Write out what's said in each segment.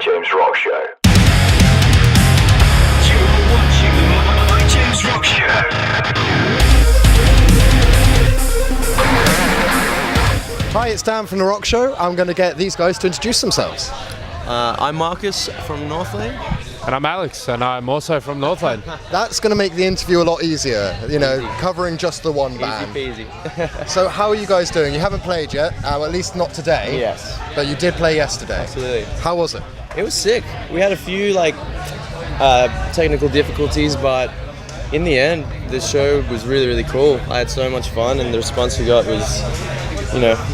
James Rock Show. You're watching the My James Rock Show. Hi, it's Dan from The Rock Show. I'm going to get these guys to introduce themselves. I'm Marcus from Northlane. And I'm Alex, and I'm also from Northlane. That's going to make the interview a lot easier, you know, covering just the one band. Easy peasy. So how are you guys doing? You haven't played yet, at least not today. Yes. But you did play yesterday. Absolutely. How was it? It was sick. We had a few technical difficulties, but in the end, the show was really, really cool. I had so much fun, and the response we got was,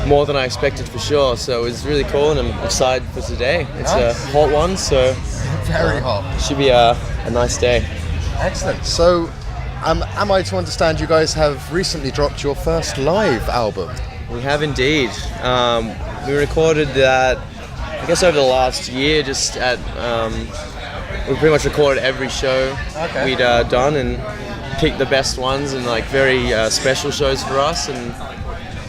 more than I expected for sure. So it was really cool, and I'm excited for today. It's Nice. a hot one, so Very hot. should be a nice day. Excellent. So, am I to understand you guys have recently dropped your first live album? We have indeed. We recorded that, I guess, over the last year. Just at we pretty much recorded every show we'd done and picked the best ones and very special shows for us and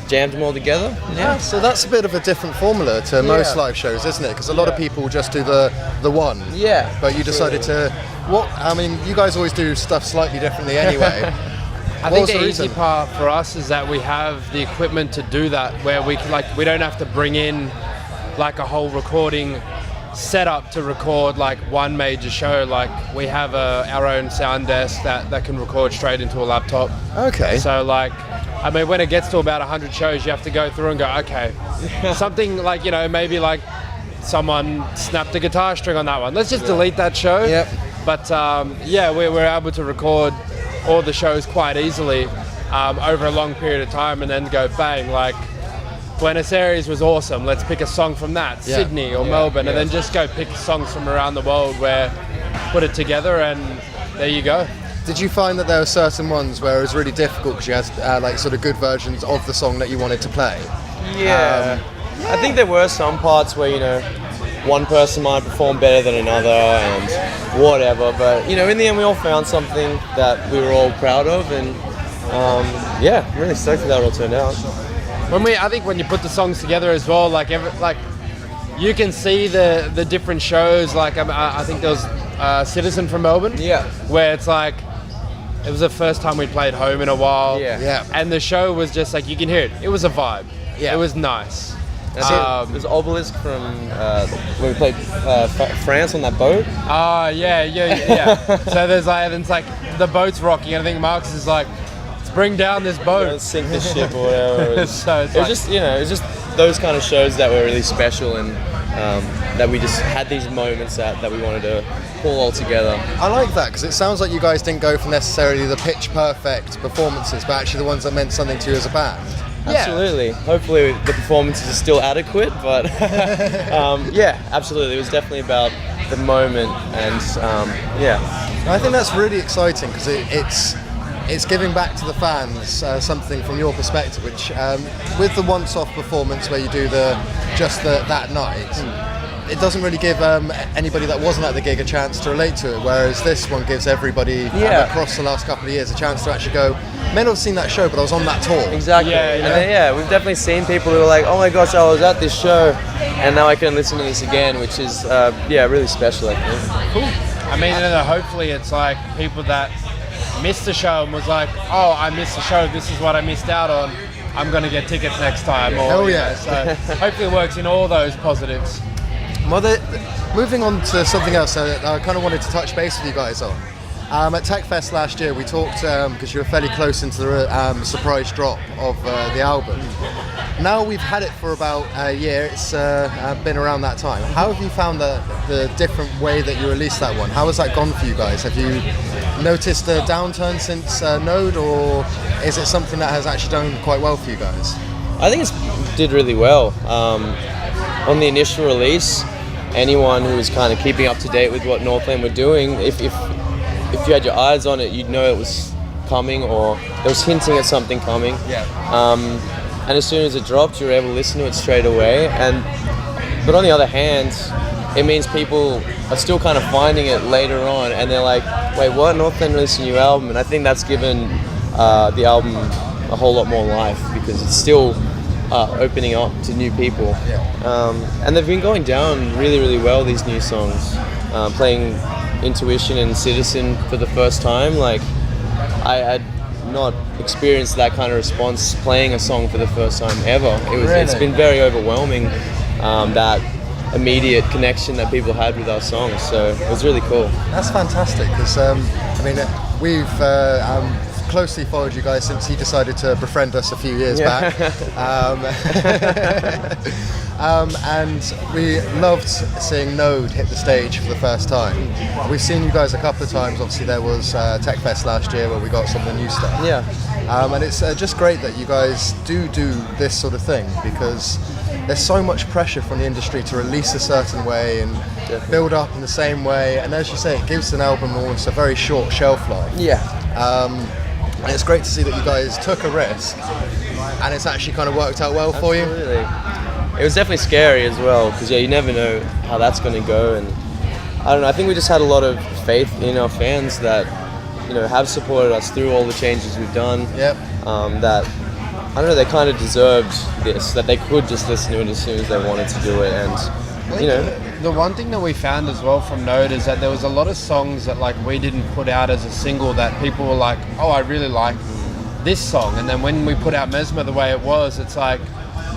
jammed them all together. Yeah. So that's a bit of a different formula to most live shows, isn't it? Because a lot of people just do the one. Yeah. But you decided to. You guys always do stuff slightly differently anyway. I think the easy part for us is that we have the equipment to do that, where we can, we don't have to bring in a whole recording setup to record one major show. We have our own sound desk that can record straight into a laptop. Okay. So when it gets to about 100 shows, you have to go through and go, okay, something maybe someone snapped a guitar string on that one. Let's just delete that show. Yep. But we're able to record all the shows quite easily over a long period of time, and then go bang, Buenos Aires was awesome, let's pick a song from that. Yeah. Sydney or Melbourne, and then just go pick songs from around the world, put it together, and there you go. Did you find that there were certain ones where it was really difficult because you had sort of good versions of the song that you wanted to play? Yeah. I think there were some parts where, one person might perform better than another and whatever, but in the end we all found something that we were all proud of, and I'm really stoked for that all turned out. I think when you put the songs together as well, you can see the different shows. I think there was Citizen from Melbourne. Yeah. Where it's it was the first time we played home in a while. Yeah. And the show was just you can hear it. It was a vibe. Yeah. It was nice. There's Obelisk from when we played France on that boat. Yeah. So there's the boat's rocking, and I think Marcus is let's bring down this boat. Let's sink the ship or whatever. So it was just those kind of shows that were really special, and that we just had these moments that we wanted to pull all together. I like that because it sounds like you guys didn't go for necessarily the pitch perfect performances, but actually the ones that meant something to you as a band. Absolutely. Hopefully the performances are still adequate, but absolutely. It was definitely about the moment, and I think that's really exciting because it's giving back to the fans something from your perspective, which with the once-off performance where you do that night, it doesn't really give anybody that wasn't at the gig a chance to relate to it, whereas this one gives everybody across the last couple of years a chance to actually go, may not have seen that show, but I was on that tour. Exactly. And we've definitely seen people who are oh my gosh, I was at this show, and now I can listen to this again, which is really special, I think. Cool. And then hopefully it's people that missed the show and was oh, I missed the show, this is what I missed out on, I'm going to get tickets next time. Hell yeah. So hopefully it works in all those positives. Well, moving on to something else I kind of wanted to touch base with you guys on. At TechFest last year, we talked, because you were fairly close into the surprise drop of the album. Now we've had it for about a year, it's been around that time. How have you found the different way that you released that one? How has that gone for you guys? Have you noticed a downturn since Node, or is it something that has actually done quite well for you guys? I think it did really well. On the initial release, anyone who was kind of keeping up to date with what Northlane were doing, if you had your eyes on it, you'd know it was coming, or it was hinting at something coming. And as soon as it dropped, you were able to listen to it straight away. But on the other hand, it means people are still kind of finding it later on, and they're wait, what? Northlane released a new album? And I think that's given the album a whole lot more life, because it's still opening up to new people. Yeah. And they've been going down really, really well, these new songs. Playing Intuition and Citizen for the first time, like I had not experienced that kind of response playing a song for the first time ever. It's been very overwhelming, that immediate connection that people had with our songs, so it was really cool. That's fantastic, because we've closely followed you guys since he decided to befriend us a few years back. And we loved seeing Node hit the stage for the first time. We've seen you guys a couple of times. Obviously there was Tech Fest last year where we got some of the new stuff. And it's just great that you guys do this sort of thing, because there's so much pressure from the industry to release a certain way and build up in the same way, and as you say, it gives an album almost a very short shelf life. And it's great to see that you guys took a risk and it's actually kind of worked out well for you. Absolutely. It was definitely scary as well, because you never know how that's going to go, and I don't know, I think we just had a lot of faith in our fans that have supported us through all the changes we've done. That I don't know, they kind of deserved this, that they could just listen to it as soon as they wanted to do it. And the one thing that we found as well from Node is that there was a lot of songs that like we didn't put out as a single that people were like, oh, I really like this song, and then when we put out Mesmer the way it was, it's like,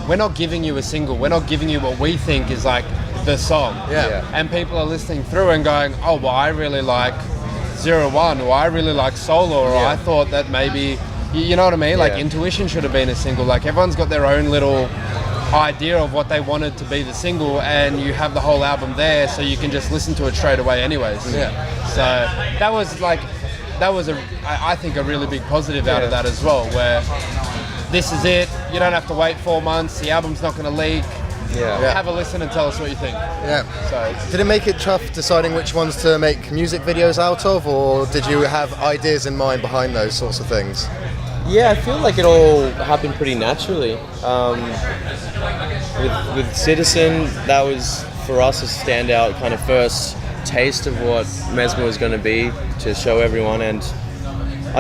we're not giving you a single, we're not giving you what we think is like the song. And people are listening through and going, oh, well, I really like 01, or I really like Solo, or I thought that maybe, you know what I mean? Like Intuition should have been a single. Like everyone's got their own little idea of what they wanted to be the single, and you have the whole album there, so you can just listen to it straight away anyways. So that was I think a really big positive out of that as well, where this is it, you don't have to wait 4 months, the album's not going to leak. Have a listen and tell us what you think. So did it make it tough deciding which ones to make music videos out of, or did you have ideas in mind behind those sorts of things? I feel like it all happened pretty naturally. With Citizen, that was for us a standout kind of first taste of what Mesmer was going to be, to show everyone, and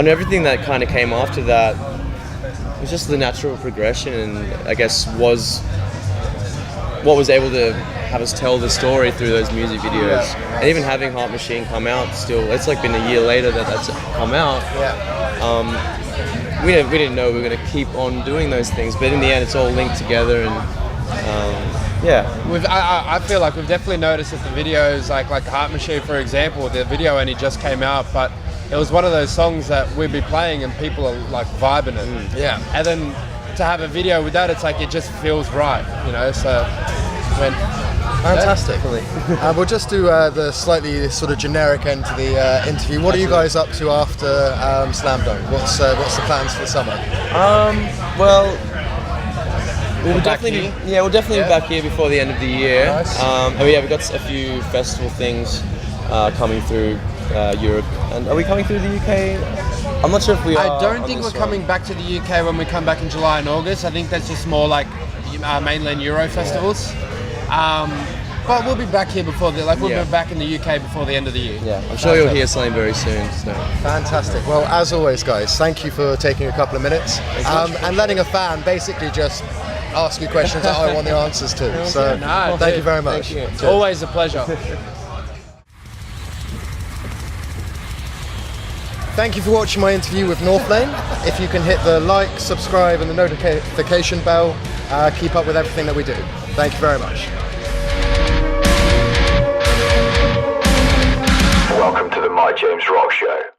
everything that kind of came after that was just the natural progression, and I guess was what was able to have us tell the story through those music videos. And even having Heart Machine come out still, it's like been a year later that's come out. We didn't know we were going to keep on doing those things, but in the end it's all linked together, and I feel like we've definitely noticed that the videos, like Heart Machine for example, the video only just came out, but it was one of those songs that we'd be playing and people are like vibing it. And then to have a video with that, it's like it just feels right, so when fantastic. We'll just do the slightly sort of generic end to the interview. What are you guys up to after Slam Dunk? What's the plans for the summer? Well, we'll definitely be back here before the end of the year. We've got a few festival things coming through Europe. And are we coming through the UK? I'm not sure if we are. I don't think we're coming back to the UK when we come back in July and August. I think that's just more like mainland Euro festivals. But we'll be back here before we'll be back in the UK before the end of the year. I'm sure you'll hear something very soon. So. Fantastic. Well, as always, guys, thank you for taking a couple of minutes and letting a fan basically just ask you questions that I want the answers to. So thank you very much. Thank you. Always a pleasure. Thank you for watching my interview with Northlane. If you can hit the like, subscribe and the notification bell, keep up with everything that we do. Thank you very much. Welcome to the My James Rock Show.